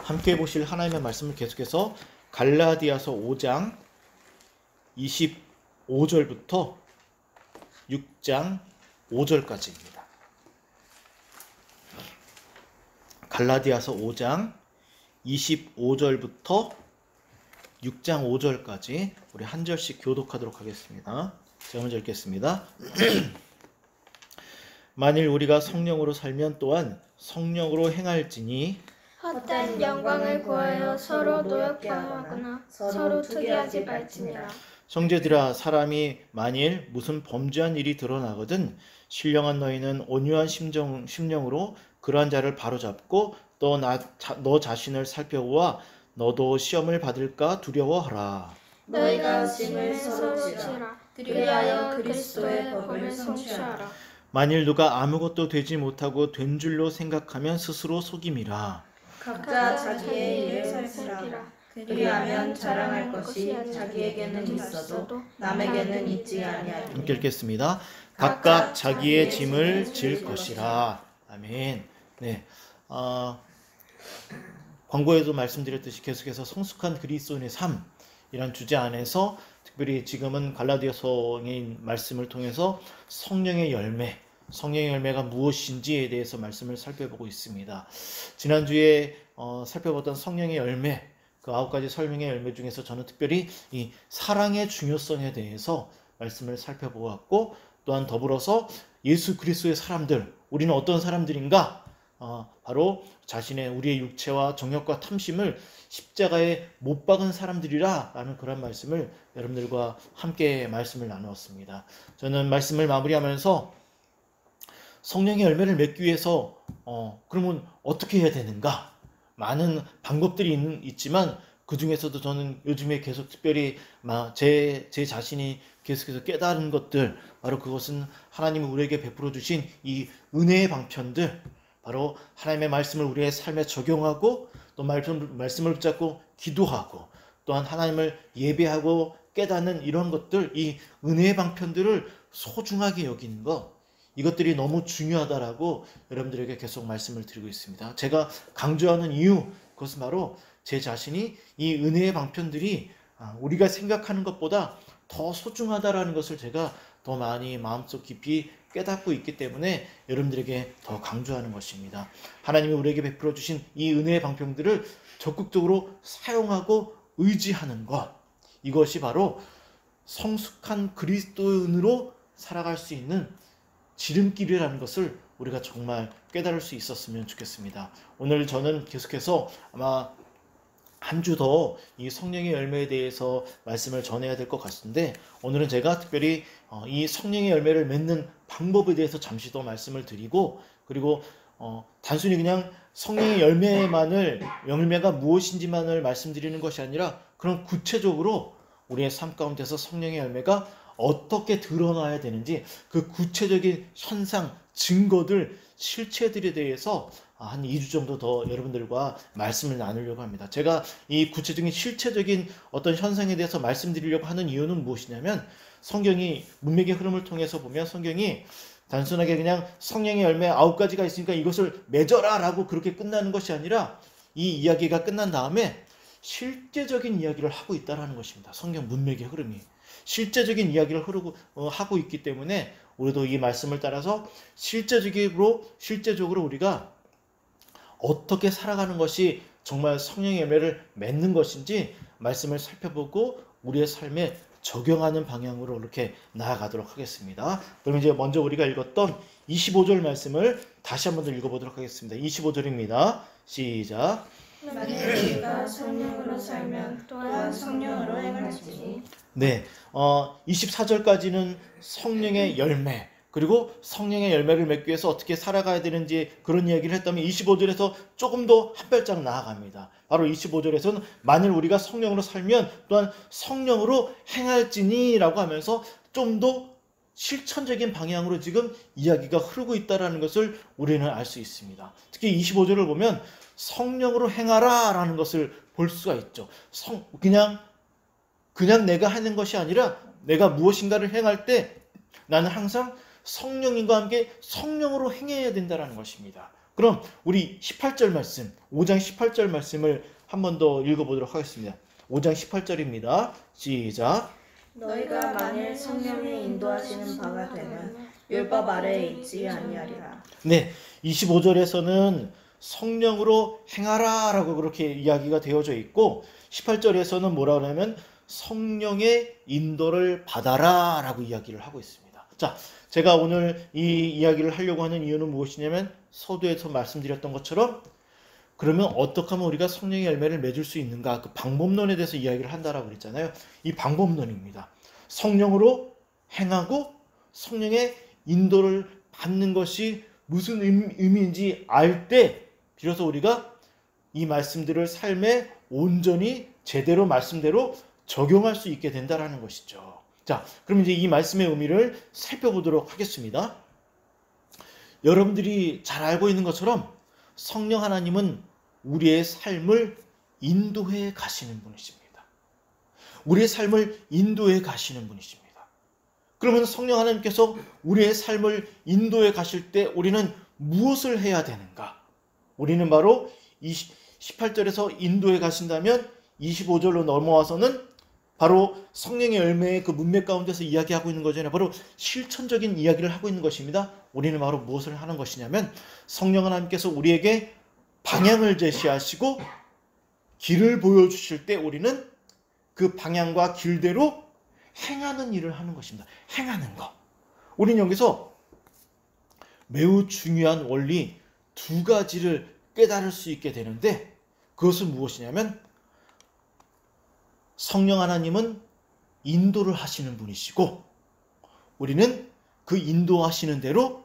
함께 보실 하나님의 말씀을 계속해서 갈라디아서 5장 25절부터 6장 5절까지입니다. 갈라디아서 5장 25절부터 6장 5절까지 우리 한 절씩 교독하도록 하겠습니다. 제가 먼저 읽겠습니다. 만일 우리가 성령으로 살면 또한 성령으로 행할지니 헛된 영광을 구하여 서로 노엽게 하거나 서로 투기하지 말지니라. 형제들아, 사람이 만일 무슨 범죄한 일이 드러나거든 신령한 너희는 온유한 심령으로 그러한 자를 바로잡고 또 너 자신을 살펴보아 너도 시험을 받을까 두려워하라. 너희가 짐을 서로 지라. 그리하여 그리스도의 법을 성취하라. 만일 누가 아무것도 되지 못하고 된 줄로 생각하면 스스로 속임이라. 각자 자기의 일을 살피라. 그리하면 자랑할 것이 자기에게는 있어도 남에게는 있지 아니하리니. 함께 읽겠습니다. 각각 자기의 짐을 질 것이라. 아멘. 네. 광고에도 말씀드렸듯이 계속해서 성숙한 그리스도인의 삶이란 주제 안에서 특별히 지금은 갈라디아서의 말씀을 통해서 성령의 열매가 무엇인지에 대해서 말씀을 살펴보고 있습니다. 지난주에 살펴봤던 성령의 열매, 그 9가지 설명의 열매 중에서 저는 특별히 이 사랑의 중요성에 대해서 말씀을 살펴보았고, 또한 더불어서 예수 그리스도의 사람들, 우리는 어떤 사람들인가? 바로 우리의 육체와 정욕과 탐심을 십자가에 못 박은 사람들이라 라는 그런 말씀을 여러분들과 함께 말씀을 나누었습니다. 저는 말씀을 마무리하면서 성령의 열매를 맺기 위해서 그러면 어떻게 해야 되는가? 많은 방법들이 있지만 그 중에서도 저는 요즘에 계속 특별히 제 자신이 계속해서 깨달은 것들, 바로 그것은 하나님이 우리에게 베풀어 주신 이 은혜의 방편들, 바로 하나님의 말씀을 우리의 삶에 적용하고 또 말씀을 붙잡고 기도하고 또한 하나님을 예배하고 깨닫는 이런 것들, 이 은혜의 방편들을 소중하게 여기는 것, 이것들이 너무 중요하다라고 여러분들에게 계속 말씀을 드리고 있습니다. 제가 강조하는 이유, 그것은 바로 제 자신이 이 은혜의 방편들이 우리가 생각하는 것보다 더 소중하다라는 것을 제가 더 많이 마음속 깊이 깨닫고 있기 때문에 여러분들에게 더 강조하는 것입니다. 하나님이 우리에게 베풀어 주신 이 은혜의 방편들을 적극적으로 사용하고 의지하는 것, 이것이 바로 성숙한 그리스도인으로 살아갈 수 있는 지름길이라는 것을 우리가 정말 깨달을 수 있었으면 좋겠습니다. 오늘 저는 계속해서 아마 한 주 더 이 성령의 열매에 대해서 말씀을 전해야 될 것 같은데, 오늘은 제가 특별히 이 성령의 열매를 맺는 방법에 대해서 잠시 더 말씀을 드리고, 그리고 단순히 그냥 성령의 열매가 무엇인지만을 말씀드리는 것이 아니라, 그런 구체적으로 우리의 삶 가운데서 성령의 열매가 어떻게 드러나야 되는지 그 구체적인 현상, 증거들, 실체들에 대해서 한 2주 정도 더 여러분들과 말씀을 나누려고 합니다. 제가 이 구체적인 실체적인 어떤 현상에 대해서 말씀드리려고 하는 이유는 무엇이냐면, 성경이 문맥의 흐름을 통해서 보면 성경이 단순하게 그냥 성령의 열매 9가지가 있으니까 이것을 맺어라 라고 그렇게 끝나는 것이 아니라, 이 이야기가 끝난 다음에 실제적인 이야기를 하고 있다는 것입니다. 성경 문맥의 흐름이 실제적인 이야기를 하고 있기 때문에 우리도 이 말씀을 따라서 실제적으로 우리가 어떻게 살아가는 것이 정말 성령의 열매를 맺는 것인지 말씀을 살펴보고 우리의 삶에 적용하는 방향으로 이렇게 나아가도록 하겠습니다. 그럼 이제 먼저 우리가 읽었던 25절 말씀을 다시 한번 더 읽어보도록 하겠습니다. 25절입니다. 시작. 만일 우리가 성령으로 살면 또한 성령으로 행할지니. 네, 24절까지는 성령의 열매, 그리고 성령의 열매를 맺기 위해서 어떻게 살아가야 되는지 그런 이야기를 했다면, 25절에서 조금 더 한 발짝 나아갑니다. 바로 25절에서는 만일 우리가 성령으로 살면 또한 성령으로 행할지니 라고 하면서 좀 더 실천적인 방향으로 지금 이야기가 흐르고 있다는 것을 우리는 알 수 있습니다. 특히 25절을 보면 성령으로 행하라 라는 것을 볼 수가 있죠. 그냥 내가 하는 것이 아니라 내가 무엇인가를 행할 때 나는 항상 성령님과 함께 성령으로 행해야 된다는 것입니다. 그럼 우리 18절 말씀, 5장 18절 말씀을 한 번 더 읽어보도록 하겠습니다. 5장 18절입니다. 시작. 너희가 만일 성령의 인도하시는 바가 되면 율법 아래에 있지 아니하리라. 네, 25절에서는 성령으로 행하라 라고 그렇게 이야기가 되어져 있고 18절에서는 뭐라 그러냐면 성령의 인도를 받아라 라고 이야기를 하고 있습니다. 자, 제가 오늘 이 이야기를 하려고 하는 이유는 무엇이냐면 서두에서 말씀드렸던 것처럼 그러면 어떻게 하면 우리가 성령의 열매를 맺을 수 있는가, 그 방법론에 대해서 이야기를 한다라고 그랬잖아요. 이 방법론입니다. 성령으로 행하고 성령의 인도를 받는 것이 무슨 의미인지 알 때 비로소 우리가 이 말씀들을 삶에 온전히 제대로 말씀대로 적용할 수 있게 된다라는 것이죠. 자, 그럼 이제 이 말씀의 의미를 살펴보도록 하겠습니다. 여러분들이 잘 알고 있는 것처럼 성령 하나님은 우리의 삶을 인도해 가시는 분이십니다. 우리의 삶을 인도해 가시는 분이십니다. 그러면 성령 하나님께서 우리의 삶을 인도해 가실 때 우리는 무엇을 해야 되는가? 우리는 바로 18절에서 인도해 가신다면 25절로 넘어와서는 바로 성령의 열매의 그 문맥 가운데서 이야기하고 있는 거잖아요. 바로 실천적인 이야기를 하고 있는 것입니다. 우리는 바로 무엇을 하는 것이냐면 성령 하나님께서 우리에게 방향을 제시하시고 길을 보여주실 때 우리는 그 방향과 길대로 행하는 일을 하는 것입니다. 행하는 것. 우리는 여기서 매우 중요한 원리 두 가지를 깨달을 수 있게 되는데 그것은 무엇이냐면 성령 하나님은 인도를 하시는 분이시고 우리는 그 인도하시는 대로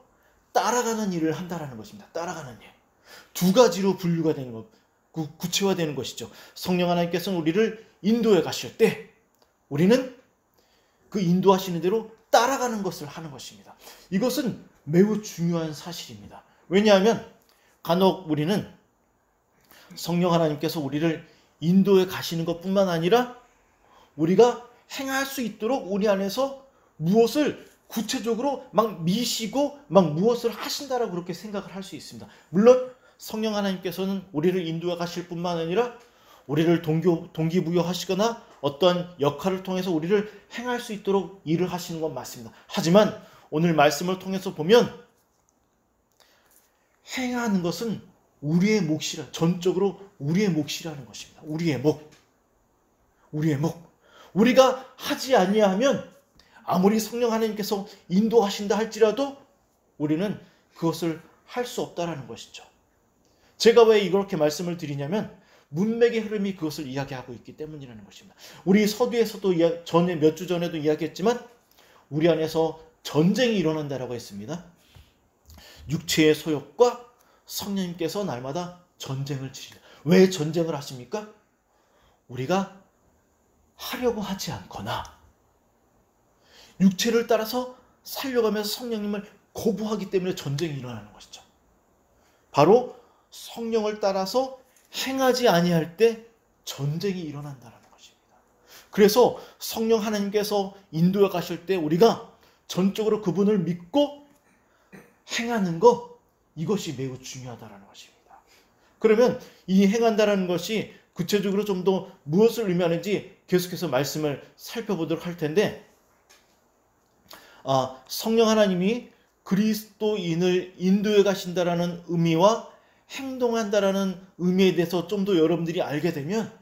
따라가는 일을 한다라는 것입니다. 따라가는 일. 두 가지로 분류가 되는 것, 구체화되는 것이죠. 성령 하나님께서는 우리를 인도해 가실 때 우리는 그 인도하시는 대로 따라가는 것을 하는 것입니다. 이것은 매우 중요한 사실입니다. 왜냐하면 간혹 우리는 성령 하나님께서 우리를 인도해 가시는 것뿐만 아니라 우리가 행할 수 있도록 우리 안에서 무엇을 구체적으로 막 미시고 막 무엇을 하신다라고 그렇게 생각을 할 수 있습니다. 물론 성령 하나님께서는 우리를 인도해 가실 뿐만 아니라 우리를 동기부여하시거나 어떠한 역할을 통해서 우리를 행할 수 있도록 일을 하시는 건 맞습니다. 하지만 오늘 말씀을 통해서 보면 행하는 것은 우리의 몫이라, 전적으로 우리의 몫이라는 것입니다. 우리의 몫. 우리가 하지 아니하면 아무리 성령 하나님께서 인도하신다 할지라도 우리는 그것을 할 수 없다라는 것이죠. 제가 왜 이렇게 말씀을 드리냐면 문맥의 흐름이 그것을 이야기하고 있기 때문이라는 것입니다. 우리 서두에서도 전에 몇 주 전에도 이야기했지만 우리 안에서 전쟁이 일어난다라고 했습니다. 육체의 소욕과 성령님께서 날마다 전쟁을 치신다. 왜 전쟁을 하십니까? 우리가 하려고 하지 않거나 육체를 따라서 살려가면서 성령님을 거부하기 때문에 전쟁이 일어나는 것이죠. 바로 성령을 따라서 행하지 아니할 때 전쟁이 일어난다는 것입니다. 그래서 성령 하나님께서 인도해 가실 때 우리가 전적으로 그분을 믿고 행하는 것, 이것이 매우 중요하다는 것입니다. 그러면 이 행한다는 것이 구체적으로 좀 더 무엇을 의미하는지 계속해서 말씀을 살펴보도록 할 텐데 성령 하나님이 그리스도인을 인도해 가신다라는 의미와 행동한다라는 의미에 대해서 좀 더 여러분들이 알게 되면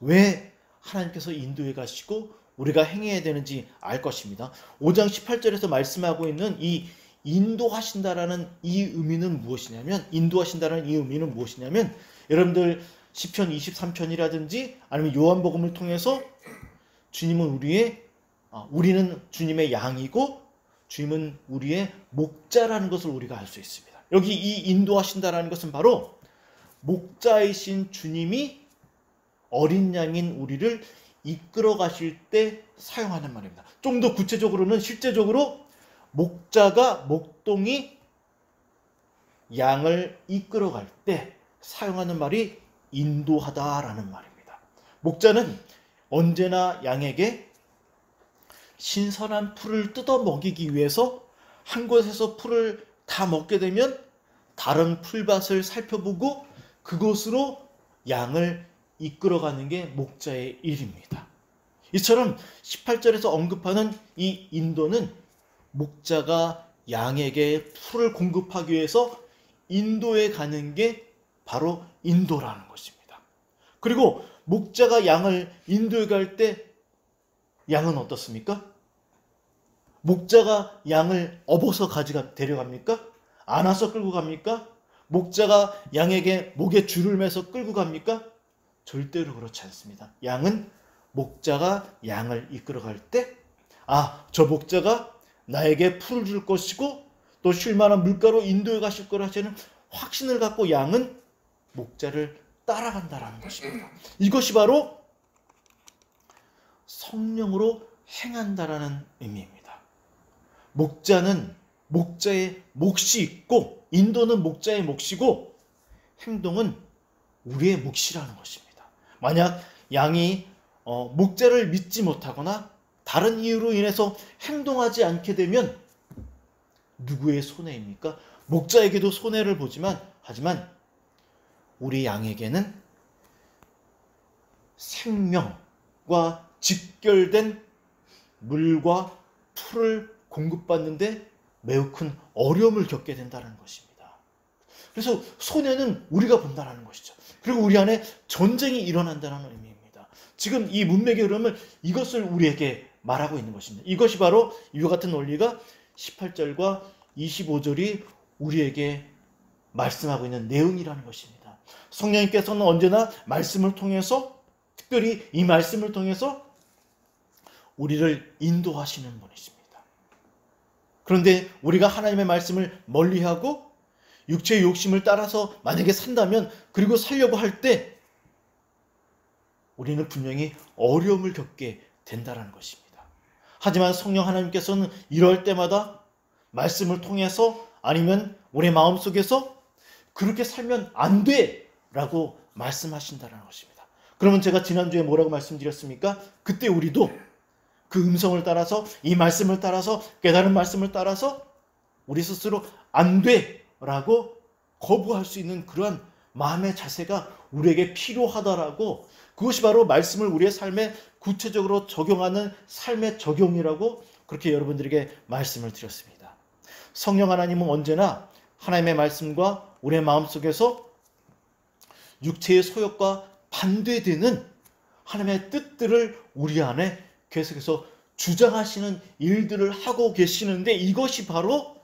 왜 하나님께서 인도해 가시고 우리가 행해야 되는지 알 것입니다. 5장 18절에서 말씀하고 있는 이 인도하신다라는 이 의미는 무엇이냐면 여러분들 시편 23편이라든지 아니면 요한복음을 통해서 주님은 우리는 주님의 양이고 주님은 우리의 목자라는 것을 우리가 알 수 있습니다. 여기 이 인도하신다라는 것은 바로 목자이신 주님이 어린 양인 우리를 이끌어 가실 때 사용하는 말입니다. 좀 더 구체적으로는 실제적으로 목자가 목동이 양을 이끌어 갈 때 사용하는 말이 인도하다라는 말입니다. 목자는 언제나 양에게 신선한 풀을 뜯어 먹이기 위해서 한 곳에서 풀을 다 먹게 되면 다른 풀밭을 살펴보고 그곳으로 양을 이끌어가는 게 목자의 일입니다. 이처럼 18절에서 언급하는 이 인도는 목자가 양에게 풀을 공급하기 위해서 인도에 가는 게 바로 인도라는 것입니다. 그리고 목자가 양을 인도에 갈 때 양은 어떻습니까? 목자가 양을 업어서 데려갑니까? 안아서 끌고 갑니까? 목자가 양에게 목에 줄을 매서 끌고 갑니까? 절대로 그렇지 않습니다. 양은 목자가 양을 이끌어갈 때, 저 목자가 나에게 풀을 줄 것이고 또 쉴만한 물가로 인도에 가실 거라 하는 확신을 갖고 양은 목자를 따라간다라는 것입니다. 이것이 바로 성령으로 행한다라는 의미입니다. 목자는 목자의 몫이 있고 인도는 목자의 몫이고 행동은 우리의 몫이라는 것입니다. 만약 양이 목자를 믿지 못하거나 다른 이유로 인해서 행동하지 않게 되면 누구의 손해입니까? 목자에게도 손해를 하지만 우리 양에게는 생명과 직결된 물과 풀을 공급받는데 매우 큰 어려움을 겪게 된다는 것입니다. 그래서 손해는 우리가 본다는 것이죠. 그리고 우리 안에 전쟁이 일어난다는 의미입니다. 지금 이 문맥의 흐름을 이것을 우리에게 말하고 있는 것입니다. 이것이 바로 이와 같은 원리가 18절과 25절이 우리에게 말씀하고 있는 내용이라는 것입니다. 성령님께서는 언제나 말씀을 통해서, 특별히 이 말씀을 통해서 우리를 인도하시는 분이십니다. 그런데 우리가 하나님의 말씀을 멀리하고 육체의 욕심을 따라서 만약에 산다면, 그리고 살려고 할 때 우리는 분명히 어려움을 겪게 된다는 것입니다. 하지만 성령 하나님께서는 이럴 때마다 말씀을 통해서 아니면 우리 마음속에서 그렇게 살면 안 돼! 라고 말씀하신다는 것입니다. 그러면 제가 지난주에 뭐라고 말씀드렸습니까? 그때 우리도 그 음성을 따라서, 이 말씀을 따라서, 깨달은 말씀을 따라서 우리 스스로 안 돼! 라고 거부할 수 있는 그러한 마음의 자세가 우리에게 필요하다라고, 그것이 바로 말씀을 우리의 삶에 구체적으로 적용하는 삶의 적용이라고 그렇게 여러분들에게 말씀을 드렸습니다. 성령 하나님은 언제나 하나님의 말씀과 우리의 마음속에서 육체의 소욕과 반대되는 하나님의 뜻들을 우리 안에 계속해서 주장하시는 일들을 하고 계시는데, 이것이 바로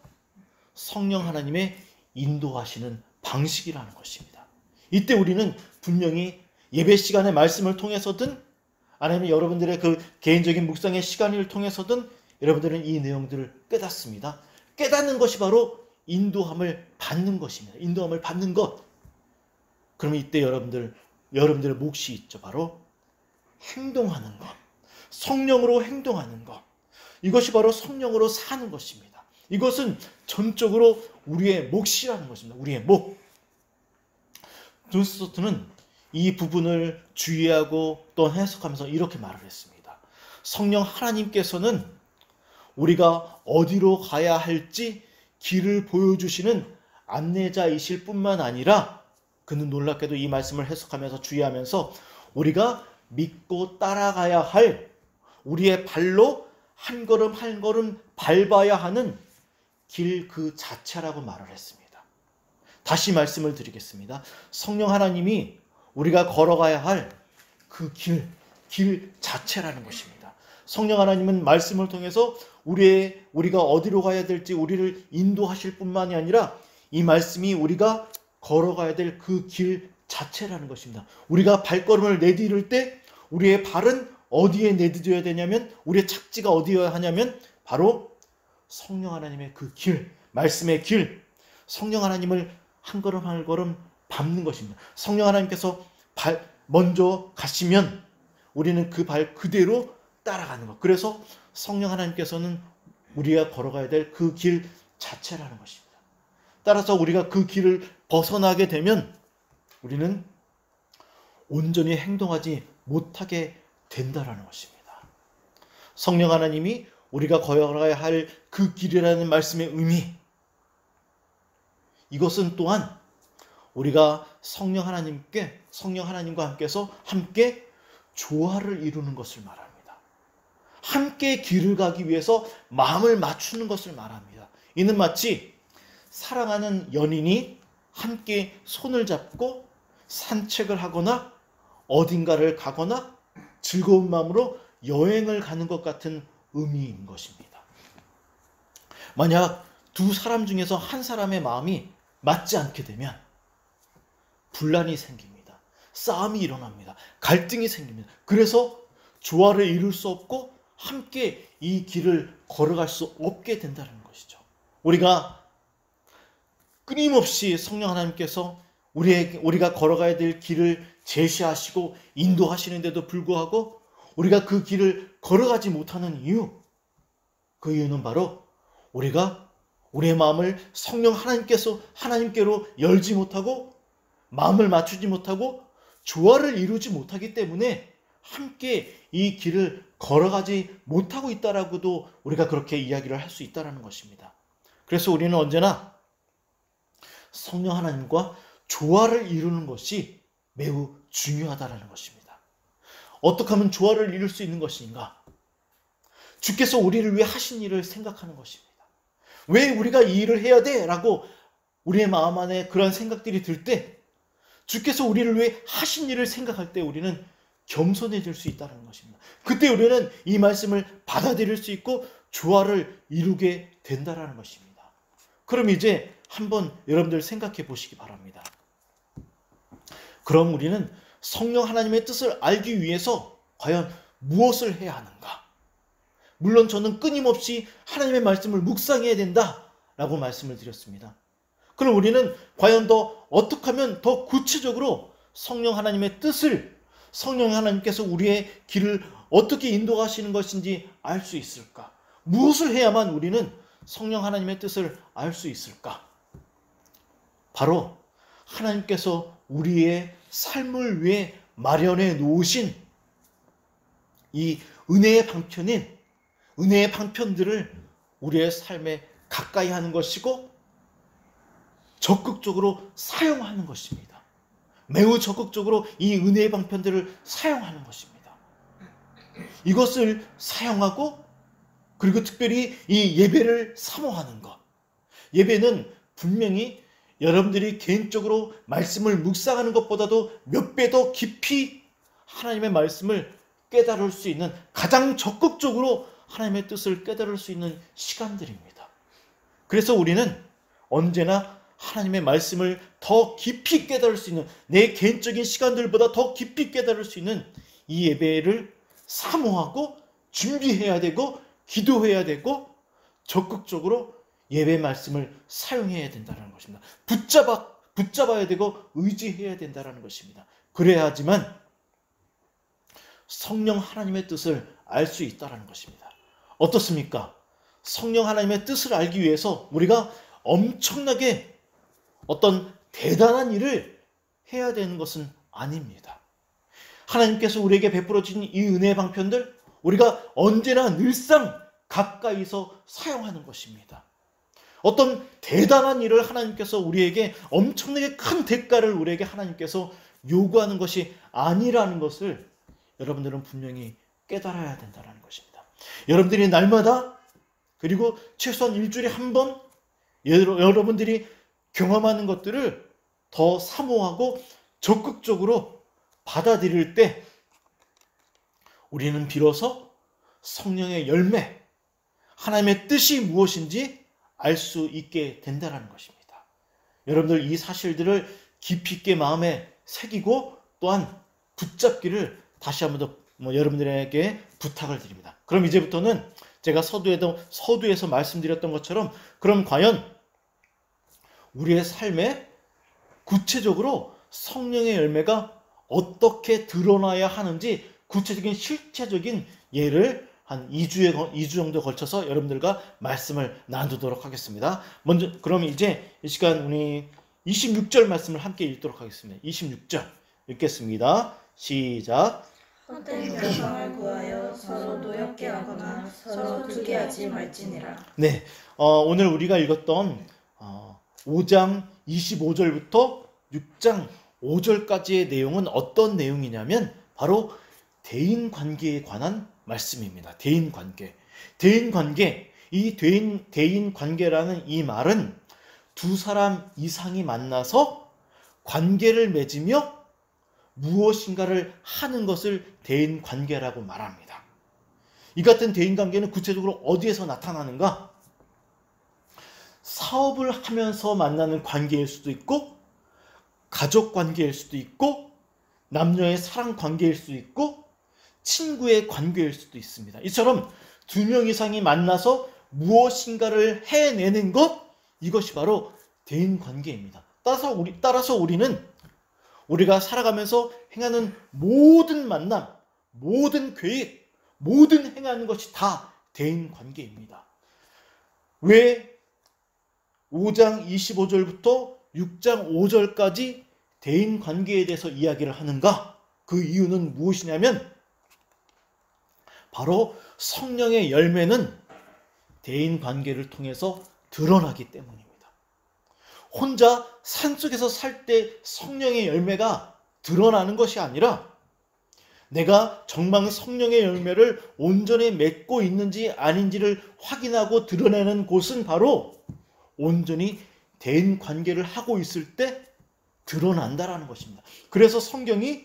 성령 하나님의 인도하시는 방식이라는 것입니다. 이때 우리는 분명히 예배 시간의 말씀을 통해서든 아니면 여러분들의 그 개인적인 묵상의 시간을 통해서든 여러분들은 이 내용들을 깨닫습니다. 깨닫는 것이 바로 인도함을 받는 것입니다. 인도함을 받는 것. 그러면 이때 여러분들의 몫이 있죠. 바로 행동하는 것. 성령으로 행동하는 것. 이것이 바로 성령으로 사는 것입니다. 이것은 전적으로 우리의 몫이라는 것입니다. 우리의 몫. 존 스토트는 이 부분을 주의하고 또 해석하면서 이렇게 말을 했습니다. 성령 하나님께서는 우리가 어디로 가야 할지 길을 보여주시는 안내자이실 뿐만 아니라, 그는 놀랍게도 이 말씀을 해석하면서 주의하면서 우리가 믿고 따라가야 할, 우리의 발로 한 걸음 한 걸음 밟아야 하는 길 그 자체라고 말을 했습니다. 다시 말씀을 드리겠습니다. 성령 하나님이 우리가 걸어가야 할 그 길 자체라는 것입니다. 성령 하나님은 말씀을 통해서 우리가 어디로 가야 될지 우리를 인도하실 뿐만이 아니라 이 말씀이 우리가 걸어가야 될 그 길 자체라는 것입니다. 우리가 발걸음을 내디딜 때 우리의 발은 어디에 내디뎌야 되냐면, 우리의 착지가 어디여야 하냐면 바로 성령 하나님의 그 길, 말씀의 길, 성령 하나님을 한 걸음 한 걸음 밟는 것입니다. 성령 하나님께서 먼저 가시면 우리는 그 발 그대로 따라가는 것. 그래서 성령 하나님께서는 우리가 걸어가야 될 그 길 자체라는 것입니다. 따라서 우리가 그 길을 벗어나게 되면 우리는 온전히 행동하지 못하게 된다라는 것입니다. 성령 하나님이 우리가 걸어가야 할 그 길이라는 말씀의 의미, 이것은 또한 우리가 성령 하나님과 함께서 함께 조화를 이루는 것을 말합니다. 함께 길을 가기 위해서 마음을 맞추는 것을 말합니다. 이는 마치 사랑하는 연인이 함께 손을 잡고 산책을 하거나 어딘가를 가거나 즐거운 마음으로 여행을 가는 것 같은 의미인 것입니다. 만약 두 사람 중에서 한 사람의 마음이 맞지 않게 되면 분란이 생깁니다. 싸움이 일어납니다. 갈등이 생깁니다. 그래서 조화를 이룰 수 없고 함께 이 길을 걸어갈 수 없게 된다는 것이죠. 우리가 끊임없이 성령 하나님께서 우리가 걸어가야 될 길을 제시하시고 인도하시는데도 불구하고 우리가 그 길을 걸어가지 못하는 이유, 그 이유는 바로 우리가 우리의 마음을 성령 하나님께로 열지 못하고 마음을 맞추지 못하고 조화를 이루지 못하기 때문에 함께 이 길을 걸어가지 못하고 있다라고도 우리가 그렇게 이야기를 할 수 있다는 것입니다. 그래서 우리는 언제나 성령 하나님과 조화를 이루는 것이 매우 중요하다는 것입니다. 어떻게 하면 조화를 이룰 수 있는 것인가? 주께서 우리를 위해 하신 일을 생각하는 것입니다. 왜 우리가 이 일을 해야 돼? 라고 우리의 마음 안에 그런 생각들이 들 때 주께서 우리를 위해 하신 일을 생각할 때 우리는 겸손해질 수 있다는 것입니다. 그때 우리는 이 말씀을 받아들일 수 있고 조화를 이루게 된다는 것입니다. 그럼 이제 한번 여러분들 생각해 보시기 바랍니다. 그럼 우리는 성령 하나님의 뜻을 알기 위해서 과연 무엇을 해야 하는가? 물론 저는 끊임없이 하나님의 말씀을 묵상해야 된다라고 말씀을 드렸습니다. 그럼 우리는 과연 더 어떻게 하면 더 구체적으로 성령 하나님의 뜻을, 성령 하나님께서 우리의 길을 어떻게 인도하시는 것인지 알 수 있을까? 무엇을 해야만 우리는 성령 하나님의 뜻을 알 수 있을까? 바로 하나님께서 우리의 삶을 위해 마련해 놓으신 이 은혜의 방편들을 우리의 삶에 가까이 하는 것이고 적극적으로 사용하는 것입니다. 매우 적극적으로 이 은혜의 방편들을 사용하는 것입니다. 이것을 사용하고 그리고 특별히 이 예배를 사모하는 것. 예배는 분명히 여러분들이 개인적으로 말씀을 묵상하는 것보다도 몇 배 더 깊이 하나님의 말씀을 깨달을 수 있는, 가장 적극적으로 하나님의 뜻을 깨달을 수 있는 시간들입니다. 그래서 우리는 언제나 하나님의 말씀을 더 깊이 깨달을 수 있는, 내 개인적인 시간들보다 더 깊이 깨달을 수 있는 이 예배를 사모하고 준비해야 되고 기도해야 되고 적극적으로 예배 말씀을 사용해야 된다는 것입니다. 붙잡아야 되고 의지해야 된다는 것입니다. 그래야지만 성령 하나님의 뜻을 알 수 있다는 것입니다. 어떻습니까? 성령 하나님의 뜻을 알기 위해서 우리가 엄청나게 어떤 대단한 일을 해야 되는 것은 아닙니다. 하나님께서 우리에게 베풀어 주신 이 은혜의 방편들, 우리가 언제나 늘상 가까이서 사용하는 것입니다. 어떤 대단한 일을 하나님께서 우리에게 엄청나게 큰 대가를 우리에게 하나님께서 요구하는 것이 아니라는 것을 여러분들은 분명히 깨달아야 된다는 것입니다. 여러분들이 날마다 그리고 최소한 일주일에 한 번 여러분들이 경험하는 것들을 더 사모하고 적극적으로 받아들일 때 우리는 비로소 성령의 열매, 하나님의 뜻이 무엇인지 알 수 있게 된다는 것입니다. 여러분들 이 사실들을 깊이 있게 마음에 새기고 또한 붙잡기를 다시 한 번 더 여러분들에게 부탁을 드립니다. 그럼 이제부터는 제가 서두에서 말씀드렸던 것처럼 그럼 과연 우리의 삶에 구체적으로 성령의 열매가 어떻게 드러나야 하는지 구체적인 실체적인 예를 한 2주 정도 걸쳐서 여러분들과 말씀을 나누도록 하겠습니다. 먼저 그럼 이제 이 시간 우리 26절 말씀을 함께 읽도록 하겠습니다. 26절 읽겠습니다. 시작. 헛된 영광을 구하여 서로 노엽게 하거나 서로 투기하지 말지니라. 네, 오늘 우리가 읽었던 5장 25절부터 6장 5절까지의 내용은 어떤 내용이냐면 바로 대인관계에 관한 말씀입니다. 대인관계. 대인관계. 이 대인관계라는 이 말은 두 사람 이상이 만나서 관계를 맺으며 무엇인가를 하는 것을 대인관계라고 말합니다. 이 같은 대인관계는 구체적으로 어디에서 나타나는가? 사업을 하면서 만나는 관계일 수도 있고, 가족 관계일 수도 있고, 남녀의 사랑 관계일 수도 있고, 친구의 관계일 수도 있습니다. 이처럼 두 명 이상이 만나서 무엇인가를 해내는 것, 이것이 바로 대인관계입니다. 따라서 우리는 우리가 살아가면서 행하는 모든 만남, 모든 계획, 모든 행하는 것이 다 대인관계입니다. 왜 5장 25절부터 6장 5절까지 대인관계에 대해서 이야기를 하는가? 그 이유는 무엇이냐면 바로 성령의 열매는 대인관계를 통해서 드러나기 때문입니다. 혼자 산속에서 살 때 성령의 열매가 드러나는 것이 아니라 내가 정말 성령의 열매를 온전히 맺고 있는지 아닌지를 확인하고 드러내는 곳은 바로 온전히 대인관계를 하고 있을 때 드러난다라는 것입니다. 그래서 성경이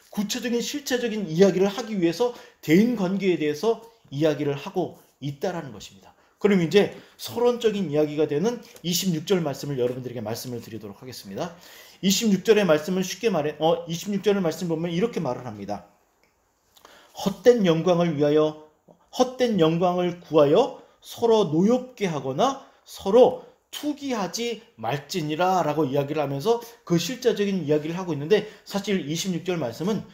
구체적인 실체적인 이야기를 하기 위해서 대인관계에 대해서 이야기를 하고 있다라는 것입니다. 그럼 이제 서론적인 이야기가 되는 26절 말씀을 여러분들에게 말씀을 드리도록 하겠습니다. 26절의 말씀을 26절의 말씀 보면 이렇게 말을 합니다. 헛된 영광을 구하여 서로 노엽게 하거나 서로 투기하지 말지니라 라고 이야기를 하면서 그 실제적인 이야기를 하고 있는데, 사실 26절 말씀은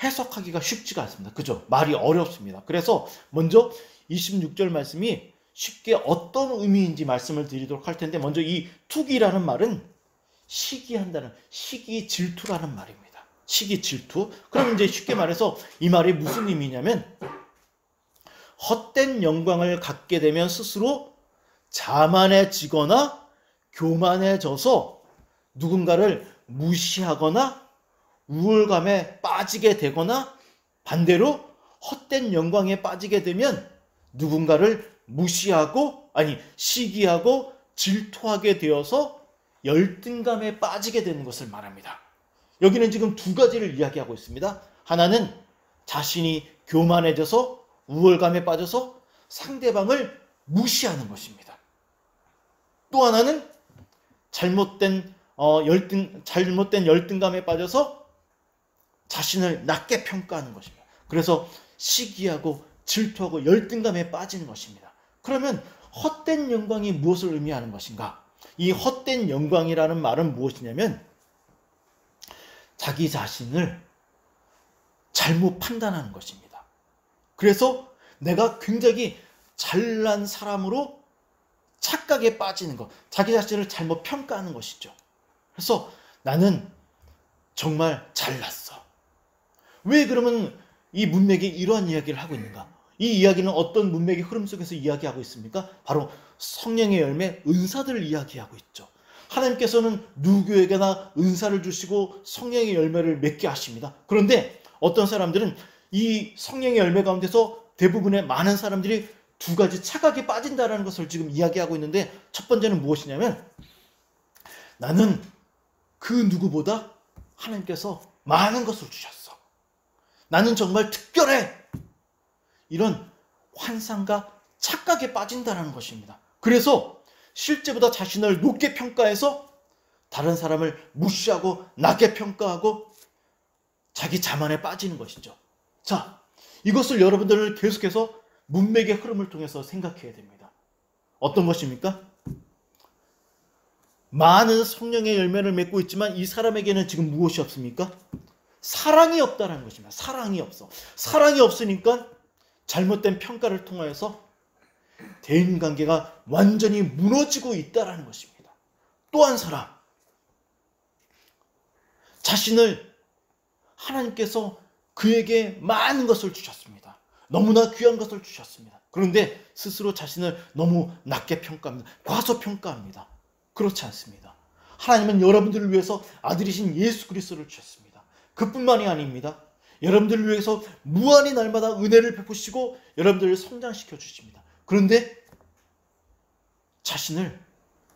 해석하기가 쉽지가 않습니다. 그죠? 말이 어렵습니다. 그래서 먼저 26절 말씀이 쉽게 어떤 의미인지 말씀을 드리도록 할 텐데, 먼저 이 투기라는 말은 시기한다는, 시기 질투라는 말입니다. 시기 질투. 그럼 이제 쉽게 말해서 이 말이 무슨 의미냐면, 헛된 영광을 갖게 되면 스스로 자만해지거나 교만해져서 누군가를 무시하거나 우월감에 빠지게 되거나, 반대로 헛된 영광에 빠지게 되면 누군가를 무시하고, 시기하고 질투하게 되어서 열등감에 빠지게 되는 것을 말합니다. 여기는 지금 두 가지를 이야기하고 있습니다. 하나는 자신이 교만해져서 우월감에 빠져서 상대방을 무시하는 것입니다. 또 하나는 잘못된 열등감에 빠져서 자신을 낮게 평가하는 것입니다. 그래서 시기하고 질투하고 열등감에 빠지는 것입니다. 그러면 헛된 영광이 무엇을 의미하는 것인가? 이 헛된 영광이라는 말은 무엇이냐면 자기 자신을 잘못 판단하는 것입니다. 그래서 내가 굉장히 잘난 사람으로 착각에 빠지는 것, 자기 자신을 잘못 평가하는 것이죠. 그래서 나는 정말 잘났어. 왜 그러면 이 문맥에 이러한 이야기를 하고 있는가? 이 이야기는 어떤 문맥의 흐름 속에서 이야기하고 있습니까? 바로 성령의 열매, 은사들을 이야기하고 있죠. 하나님께서는 누구에게나 은사를 주시고 성령의 열매를 맺게 하십니다. 그런데 어떤 사람들은 이 성령의 열매 가운데서 대부분의 많은 사람들이 두 가지 착각에 빠진다는 것을 지금 이야기하고 있는데, 첫 번째는 무엇이냐면 나는 그 누구보다 하나님께서 많은 것을 주셨어. 나는 정말 특별해. 이런 환상과 착각에 빠진다는 것입니다. 그래서 실제보다 자신을 높게 평가해서 다른 사람을 무시하고 낮게 평가하고 자기 자만에 빠지는 것이죠. 자, 이것을 여러분들은 계속해서 문맥의 흐름을 통해서 생각해야 됩니다. 어떤 것입니까? 많은 성령의 열매를 맺고 있지만 이 사람에게는 지금 무엇이 없습니까? 사랑이 없다는 것입니다. 사랑이 없어. 사랑이 없으니까 잘못된 평가를 통하여서 대인관계가 완전히 무너지고 있다는 것입니다. 또 한 사람, 자신을 하나님께서 그에게 많은 것을 주셨습니다. 너무나 귀한 것을 주셨습니다. 그런데 스스로 자신을 너무 낮게 평가합니다. 과소평가합니다. 그렇지 않습니다. 하나님은 여러분들을 위해서 아들이신 예수 그리스도를 주셨습니다. 그뿐만이 아닙니다. 여러분들을 위해서 무한히 날마다 은혜를 베푸시고 여러분들을 성장시켜 주십니다. 그런데 자신을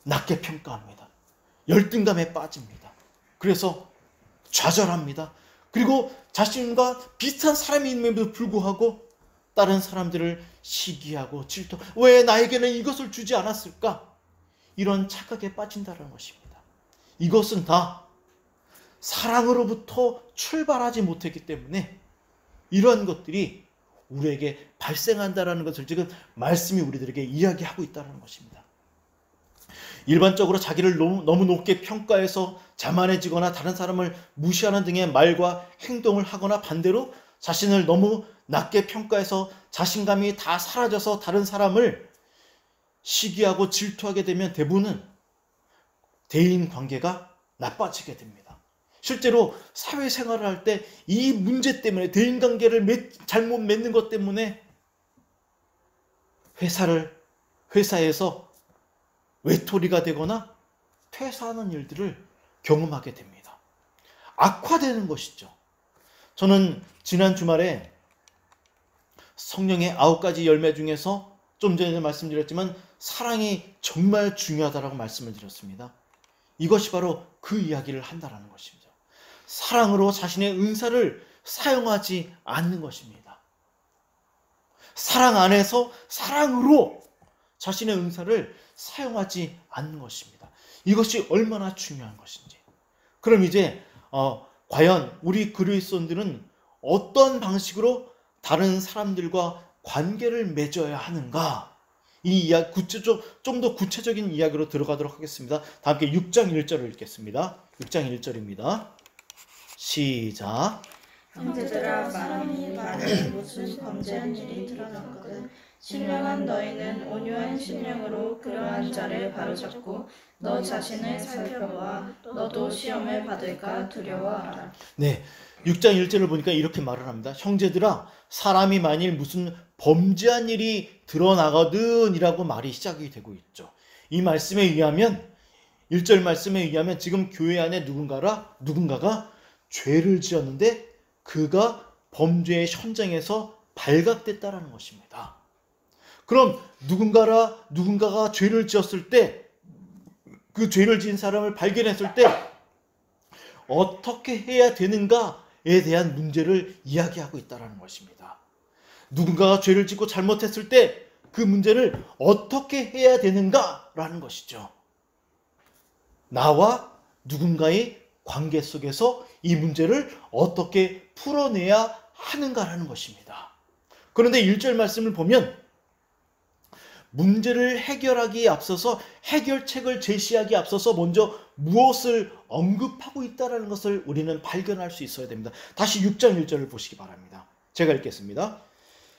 낮게 평가합니다. 열등감에 빠집니다. 그래서 좌절합니다. 그리고 자신과 비슷한 사람이 있음에도 불구하고 다른 사람들을 시기하고 질투, 왜 나에게는 이것을 주지 않았을까? 이런 착각에 빠진다는 것입니다. 이것은 다 사랑으로부터 출발하지 못했기 때문에 이러한 것들이 우리에게 발생한다는 것을 지금 말씀이 우리들에게 이야기하고 있다는 것입니다. 일반적으로 자기를 너무 높게 평가해서 자만해지거나 다른 사람을 무시하는 등의 말과 행동을 하거나 반대로 자신을 너무 낮게 평가해서 자신감이 다 사라져서 다른 사람을 시기하고 질투하게 되면 대부분은 대인 관계가 나빠지게 됩니다. 실제로 사회생활을 할 때 이 문제 때문에 대인 관계를 잘못 맺는 것 때문에 회사에서 외톨이가 되거나 퇴사하는 일들을 경험하게 됩니다. 악화되는 것이죠. 저는 지난 주말에 성령의 9가지 열매 중에서 좀 전에 말씀드렸지만 사랑이 정말 중요하다라고 말씀을 드렸습니다. 이것이 바로 그 이야기를 한다라는 것입니다. 사랑으로 자신의 은사를 사용하지 않는 것입니다. 사랑 안에서 사랑으로 자신의 은사를 사용하지 않는 것입니다. 이것이 얼마나 중요한 것인지. 그럼 이제 과연 우리 그리스도인들은 어떤 방식으로 다른 사람들과 관계를 맺어야 하는가? 이 이야기 좀 더 구체적인 이야기로 들어가도록 하겠습니다. 다 함께 6장 1절을 읽겠습니다. 6장 1절입니다. 시작. 형제들아, 사람이 만일 무슨 범죄한 일이 드러났거든 신령한 너희는 온유한 심령으로 그러한 자를 바로잡고 너 자신을 살펴보아 너도 시험을 받을까 두려워하라. 네, 6장 1절을 보니까 이렇게 말을 합니다. 형제들아, 사람이 만일 무슨 범죄한 일이 드러나거든 이라고 말이 시작이 되고 있죠. 이 말씀에 의하면 1절 말씀에 의하면 지금 교회 안에 누군가가 죄를 지었는데 그가 범죄의 현장에서 발각됐다라는 것입니다. 그럼 누군가가 죄를 지었을 때 그 죄를 지은 사람을 발견했을 때 어떻게 해야 되는가에 대한 문제를 이야기하고 있다는 것입니다. 누군가가 죄를 짓고 잘못했을 때 그 문제를 어떻게 해야 되는가라는 것이죠. 나와 누군가의 관계 속에서 이 문제를 어떻게 풀어내야 하는가라는 것입니다. 그런데 1절 말씀을 보면 문제를 해결하기에 앞서서 해결책을 제시하기에 앞서서 먼저 무엇을 언급하고 있다는 것을 우리는 발견할 수 있어야 됩니다. 다시 6장 1절을 보시기 바랍니다. 제가 읽겠습니다.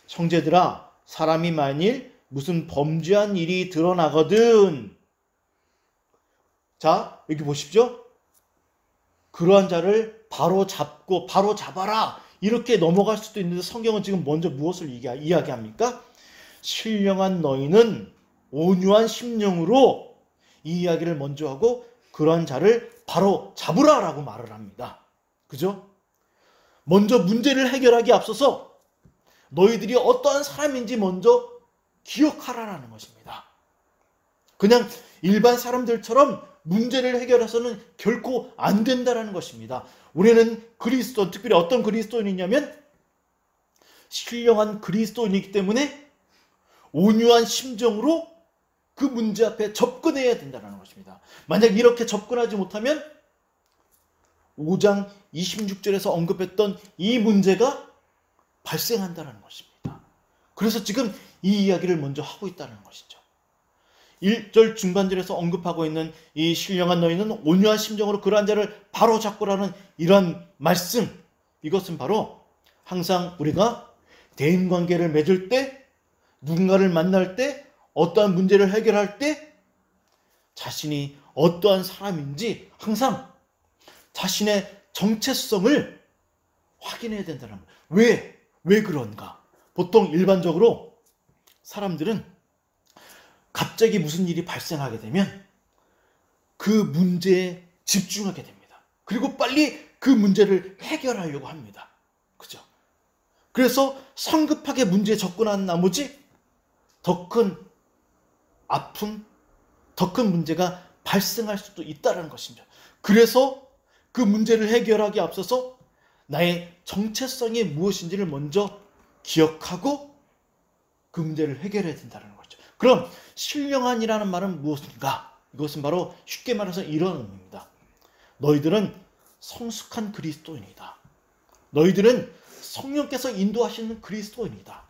형제들아, 사람이 만일 무슨 범죄한 일이 드러나거든. 자, 여기 보십시오. 그러한 자를 바로 잡아라. 이렇게 넘어갈 수도 있는데 성경은 지금 먼저 무엇을 이야기합니까? 신령한 너희는 온유한 심령으로 이 이야기를 먼저 하고 그러한 자를 바로 잡으라라고 말을 합니다. 그죠? 먼저 문제를 해결하기에 앞서서 너희들이 어떠한 사람인지 먼저 기억하라라는 것입니다. 그냥 일반 사람들처럼 문제를 해결해서는 결코 안 된다라는 것입니다. 우리는 그리스도, 특별히 어떤 그리스도인이냐면 신령한 그리스도인이기 때문에 온유한 심정으로 그 문제 앞에 접근해야 된다는 것입니다. 만약 이렇게 접근하지 못하면 5장 26절에서 언급했던 이 문제가 발생한다는 것입니다. 그래서 지금 이 이야기를 먼저 하고 있다는 것이죠. 1절 중반절에서 언급하고 있는 이 신령한 너희는 온유한 심정으로 그러한 자를 바로 잡고라는 이런 말씀, 이것은 바로 항상 우리가 대인관계를 맺을 때, 누군가를 만날 때, 어떠한 문제를 해결할 때 자신이 어떠한 사람인지 항상 자신의 정체성을 확인해야 된다는 거예요. 왜 그런가? 보통 일반적으로 사람들은 갑자기 무슨 일이 발생하게 되면 그 문제에 집중하게 됩니다. 그리고 빨리 그 문제를 해결하려고 합니다. 그죠? 그래서 성급하게 문제에 접근한 나머지 더 큰 아픔, 더 큰 문제가 발생할 수도 있다는 것입니다. 그래서 그 문제를 해결하기 앞서서 나의 정체성이 무엇인지를 먼저 기억하고 그 문제를 해결해야 된다는 거죠. 그럼 신령한이라는 말은 무엇인가? 이것은 바로 쉽게 말해서 이런 의미입니다. 너희들은 성숙한 그리스도인이다. 너희들은 성령께서 인도하시는 그리스도인이다.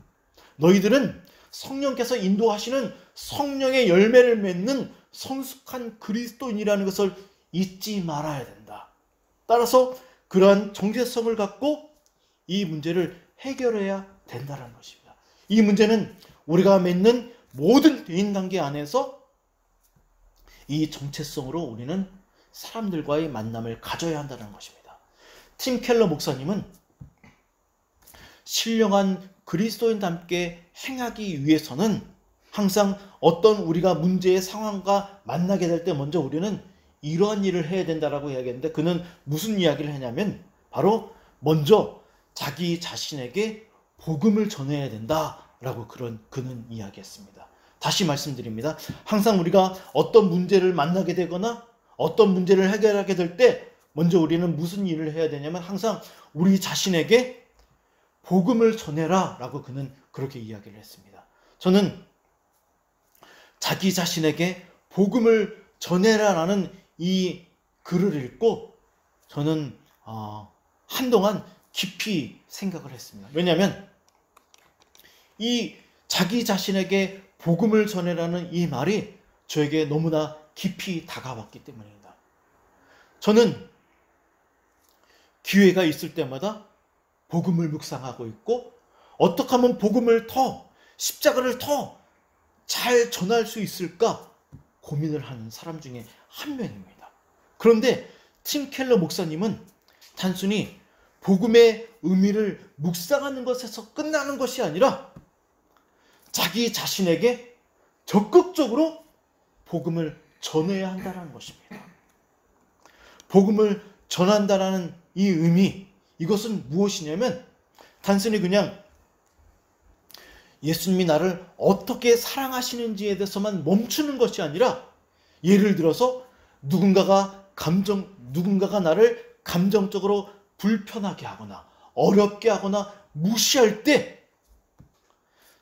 너희들은 성령께서 인도하시는 성령의 열매를 맺는 성숙한 그리스도인이라는 것을 잊지 말아야 된다. 따라서 그러한 정체성을 갖고 이 문제를 해결해야 된다는 것입니다. 이 문제는 우리가 맺는 모든 대인관계 안에서 이 정체성으로 우리는 사람들과의 만남을 가져야 한다는 것입니다. 팀 켈러 목사님은 신령한 그리스도인답게 행하기 위해서는 항상 어떤 우리가 문제의 상황과 만나게 될 때 먼저 우리는 이러한 일을 해야 된다라고 이야기했는데, 그는 무슨 이야기를 하냐면 바로 먼저 자기 자신에게 복음을 전해야 된다라고 그는 이야기했습니다. 다시 말씀드립니다. 항상 우리가 어떤 문제를 만나게 되거나 어떤 문제를 해결하게 될 때 먼저 우리는 무슨 일을 해야 되냐면 항상 우리 자신에게 복음을 전해라 라고 그는 그렇게 이야기를 했습니다. 저는 자기 자신에게 복음을 전해라라는 이 글을 읽고 저는 한동안 깊이 생각을 했습니다. 왜냐하면 이 자기 자신에게 복음을 전해라는 이 말이 저에게 너무나 깊이 다가왔기 때문입니다. 저는 기회가 있을 때마다 복음을 묵상하고 있고 어떻게 하면 복음을 십자가를 더 잘 전할 수 있을까 고민을 하는 사람 중에 한 명입니다. 그런데 팀 켈러 목사님은 단순히 복음의 의미를 묵상하는 것에서 끝나는 것이 아니라 자기 자신에게 적극적으로 복음을 전해야 한다는 것입니다. 복음을 전한다는 이 의미, 이것은 무엇이냐면 단순히 그냥 예수님이 나를 어떻게 사랑하시는지에 대해서만 멈추는 것이 아니라, 예를 들어서 누군가가 나를 감정적으로 불편하게 하거나 어렵게 하거나 무시할 때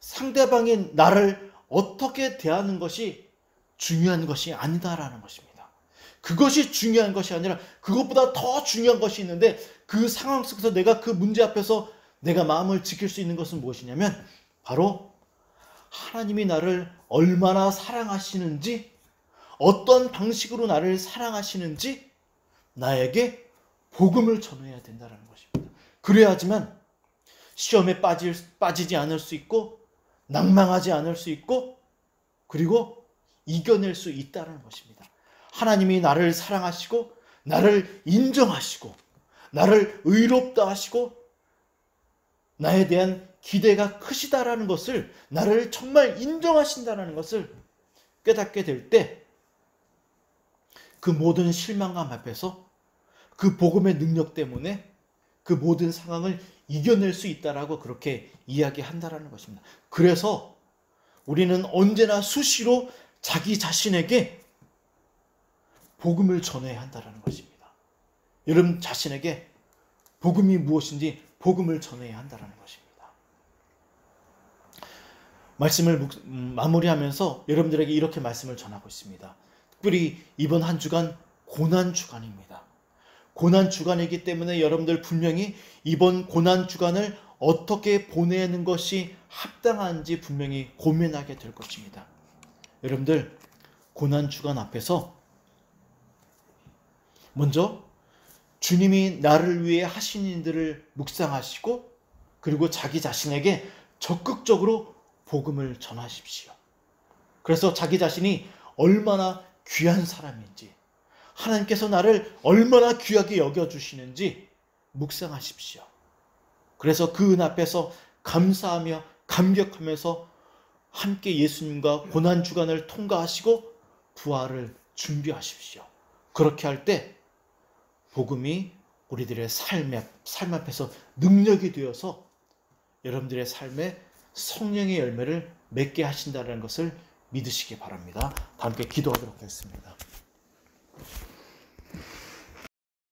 상대방이 나를 어떻게 대하는 것이 중요한 것이 아니다라는 것입니다. 그것이 중요한 것이 아니라 그것보다 더 중요한 것이 있는데, 그 상황 속에서 내가 그 문제 앞에서 내가 마음을 지킬 수 있는 것은 무엇이냐면 바로 하나님이 나를 얼마나 사랑하시는지, 어떤 방식으로 나를 사랑하시는지 나에게 복음을 전해야 된다는 것입니다. 그래야지만 시험에 빠지지 않을 수 있고 낭망하지 않을 수 있고 그리고 이겨낼 수 있다는 것입니다. 하나님이 나를 사랑하시고 나를 인정하시고 나를 의롭다 하시고 나에 대한 기대가 크시다라는 것을, 나를 정말 인정하신다라는 것을 깨닫게 될 때 그 모든 실망감 앞에서 그 복음의 능력 때문에 그 모든 상황을 이겨낼 수 있다라고 그렇게 이야기한다라는 것입니다. 그래서 우리는 언제나 수시로 자기 자신에게 복음을 전해야 한다라는 것입니다. 여러분 자신에게 복음이 무엇인지 복음을 전해야 한다라는 것입니다. 말씀을 마무리하면서 여러분들에게 이렇게 말씀을 전하고 있습니다. 특별히 이번 한 주간 고난 주간입니다. 고난 주간이기 때문에 여러분들 분명히 이번 고난 주간을 어떻게 보내는 것이 합당한지 분명히 고민하게 될 것입니다. 여러분들 고난 주간 앞에서 먼저 주님이 나를 위해 하신 일들을 묵상하시고 그리고 자기 자신에게 적극적으로 복음을 전하십시오. 그래서 자기 자신이 얼마나 귀한 사람인지, 하나님께서 나를 얼마나 귀하게 여겨주시는지 묵상하십시오. 그래서 그 은 앞에서 감사하며 감격하면서 함께 예수님과 고난주간을 통과하시고 부활을 준비하십시오. 그렇게 할 때 복음이 우리들의 삶 앞에서 능력이 되어서 여러분들의 삶에 성령의 열매를 맺게 하신다는 것을 믿으시기 바랍니다. 다 함께 기도하도록 하겠습니다.